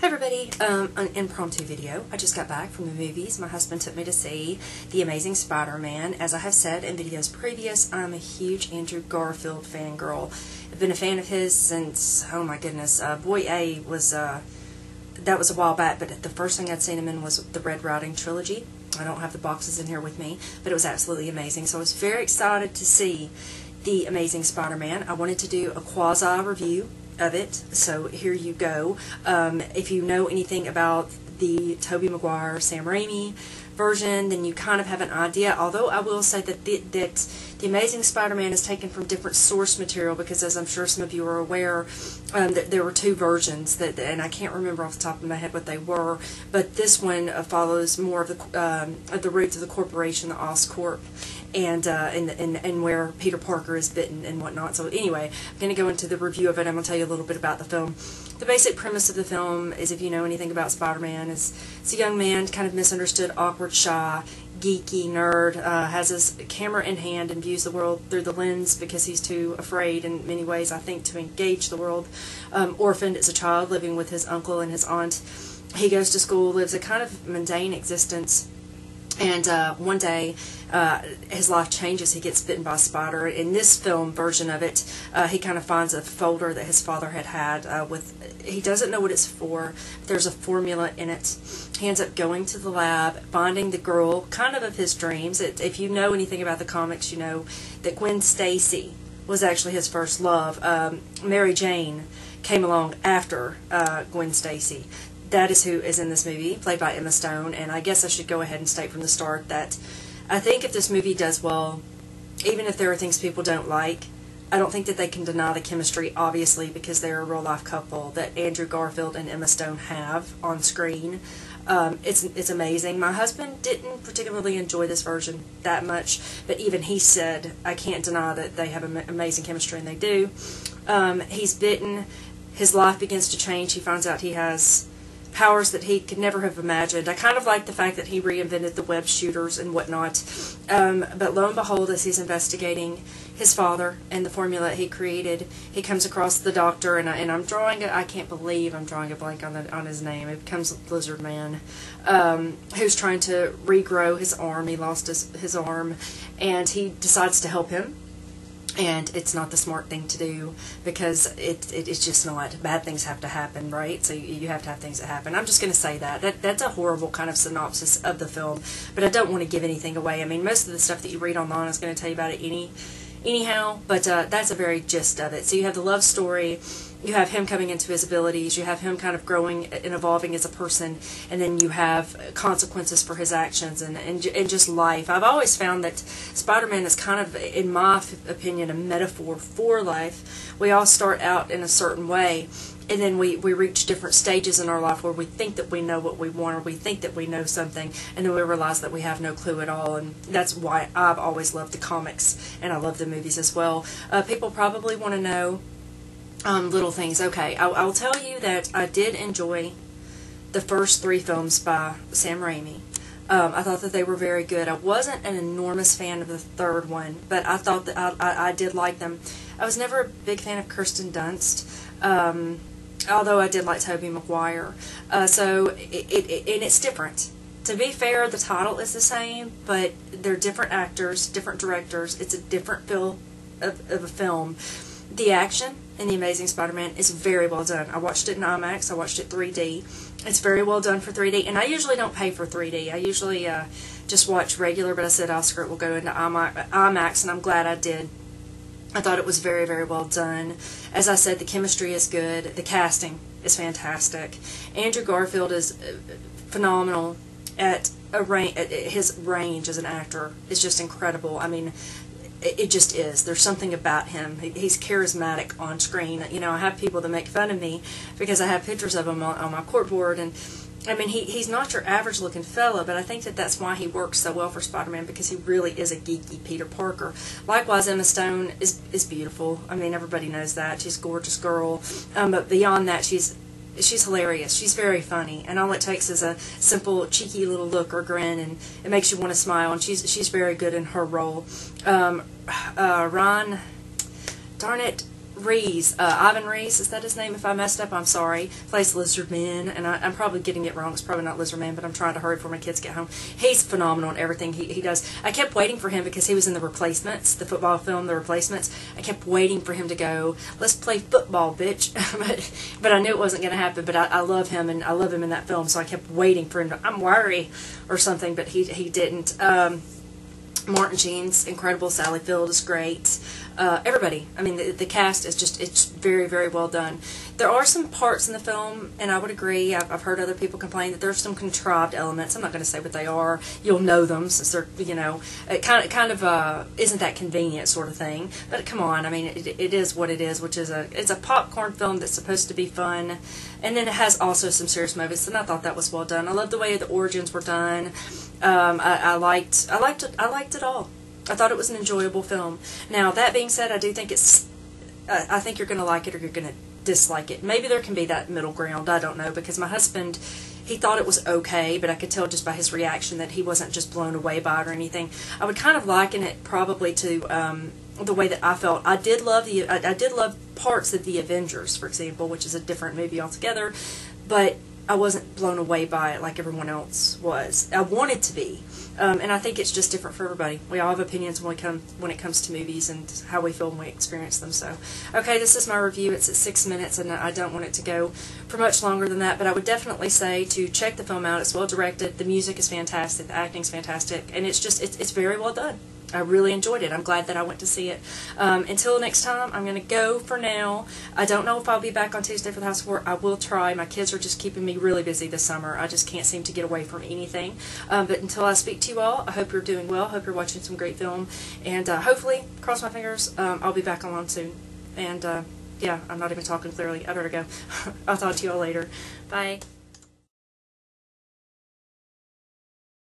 Hi everybody, an impromptu video. I just got back from the movies. My husband took me to see The Amazing Spider-Man. As I have said in videos previous, I'm a huge Andrew Garfield fangirl. I've been a fan of his since, oh my goodness, Boy A was, that was a while back, but the first thing I'd seen him in was the Red Riding trilogy. I don't have the boxes in here with me, but it was absolutely amazing. So I was very excited to see The Amazing Spider-Man. I wanted to do a quasi-review of it, so here you go. If you know anything about the Tobey Maguire, Sam Raimi version, then you kind of have an idea, although I will say that The Amazing Spider-Man is taken from different source material, because as I'm sure some of you are aware, that there were two versions, and I can't remember off the top of my head what they were, but this one follows more of the roots of the corporation, the Oscorp, and where Peter Parker is bitten and whatnot. So anyway, I'm going to go into the review of it. I'm going to tell you a little bit about the film. The basic premise of the film is, if you know anything about Spider-Man, it's a young man, kind of misunderstood, awkward, shy, geeky nerd, has his camera in hand and views the world through the lens because he's too afraid in many ways, I think, to engage the world. Orphaned as a child, living with his uncle and his aunt. He goes to school, lives a kind of mundane existence, and one day his life changes. He gets bitten by a spider. In this film version of it, he kind of finds a folder that his father had with, he doesn't know what it's for. There's a formula in it. He ends up going to the lab, finding the girl kind of his dreams. If you know anything about the comics, you know that Gwen Stacy was actually his first love. Mary Jane came along after Gwen Stacy. That is who is in this movie, played by Emma Stone, and I guess I should go ahead and state from the start that I think if this movie does well, even if there are things people don't like, I don't think that they can deny the chemistry, obviously, because they're a real-life couple that Andrew Garfield and Emma Stone have on screen. It's amazing. My husband didn't particularly enjoy this version that much, but even he said, I can't deny that they have amazing chemistry, and they do. He's bitten. His life begins to change. He finds out he has powers that he could never have imagined. I kind of like the fact that he reinvented the web shooters and whatnot. But lo and behold, as he's investigating his father and the formula he created, he comes across the doctor, and I'm drawing I can't believe I'm drawing a blank on his name. It becomes Lizard Man, who's trying to regrow his arm. He lost his arm, and he decides to help him. And it's not the smart thing to do, because it's just not. Bad things have to happen, right? So you have to have things that happen. I'm just going to say that's a horrible kind of synopsis of the film, but I don't want to give anything away. I mean, most of the stuff that you read online is going to tell you about it anyhow, but that's a very gist of it. So you have the love story, you have him coming into his abilities, you have him kind of growing and evolving as a person, and then you have consequences for his actions and just life. I've always found that Spider-Man is kind of, in my opinion, a metaphor for life. We all start out in a certain way, and then we reach different stages in our life where we think that we know what we want, or we think that we know something, and then we realize that we have no clue at all. And that's why I've always loved the comics, and I love the movies as well. People probably want to know little things. Okay, I'll tell you that I did enjoy the first three films by Sam Raimi. I thought that they were very good. I wasn't an enormous fan of the third one, but I thought that I did like them. I was never a big fan of Kirsten Dunst, although I did like Tobey Maguire. So it's different. To be fair, the title is the same, but they're different actors, different directors. It's a different feel of a film. The action in The Amazing Spider-Man is very well done. I watched it in IMAX. I watched it 3D. It's very well done for 3D, and I usually don't pay for 3D. I usually just watch regular, but I said, Oscar, it will go into IMAX, and I'm glad I did. I thought it was very, very well done. As I said, the chemistry is good. The casting is fantastic. Andrew Garfield is phenomenal at his range as an actor. Is just incredible. I mean, it just is. There's something about him. He's charismatic on screen. You know, I have people that make fun of me because I have pictures of him on my corkboard, and I mean, he's not your average looking fella, but I think that that's why he works so well for Spider-Man, because he really is a geeky Peter Parker. Likewise, Emma Stone is beautiful. I mean, everybody knows that. She's a gorgeous girl. But beyond that, she's hilarious. She's very funny, and all it takes is a simple, cheeky little look or grin, and it makes you want to smile, and she's very good in her role. Ron, darn it, Ivan Reese, is that his name? If I messed up, I'm sorry. Plays Lizardman, and I'm probably getting it wrong. It's probably not Lizardman, but I'm trying to hurry before my kids get home. He's phenomenal in everything he does. I kept waiting for him because he was in The Replacements, the football film, The Replacements. I kept waiting for him to go, let's play football, bitch. but I knew it wasn't going to happen, but I love him, and I love him in that film, so I kept waiting for him to, I'm worried, or something, but he didn't. Martin Sheen's incredible. Sally Field is great. Everybody. I mean, the cast is just, it's very, very well done. There are some parts in the film, and I would agree, I've heard other people complain that there's some contrived elements. I'm not going to say what they are. You'll know them since they're, you know, it kind of isn't that convenient sort of thing. But come on, I mean, it is what it is, which is it's a popcorn film that's supposed to be fun, and then it has also some serious moments, and I thought that was well done. I love the way the origins were done. I liked it all. I thought it was an enjoyable film. Now, that being said, I do think I think you're going to like it or you're going to dislike it. Maybe there can be that middle ground. I don't know, because my husband, he thought it was okay, but I could tell just by his reaction that he wasn't just blown away by it or anything. I would kind of liken it probably to the way that I felt. I did love parts of The Avengers, for example, which is a different movie altogether, but I wasn't blown away by it like everyone else was. I wanted to be. And I think it's just different for everybody. We all have opinions when it comes to movies and how we feel when we experience them. So, okay, this is my review. It's at 6 minutes, and I don't want it to go for much longer than that. But I would definitely say to check the film out. It's well directed. The music is fantastic. The acting is fantastic, and it's very well done. I really enjoyed it. I'm glad that I went to see it. Until next time, I'm going to go for now. I don't know if I'll be back on Tuesday for the House of War. I will try. My kids are just keeping me really busy this summer. I just can't seem to get away from anything. But until I speak to you all, I hope you're doing well. I hope you're watching some great film. And hopefully, cross my fingers, I'll be back on soon. And yeah, I'm not even talking clearly. I better go. I'll talk to you all later. Bye.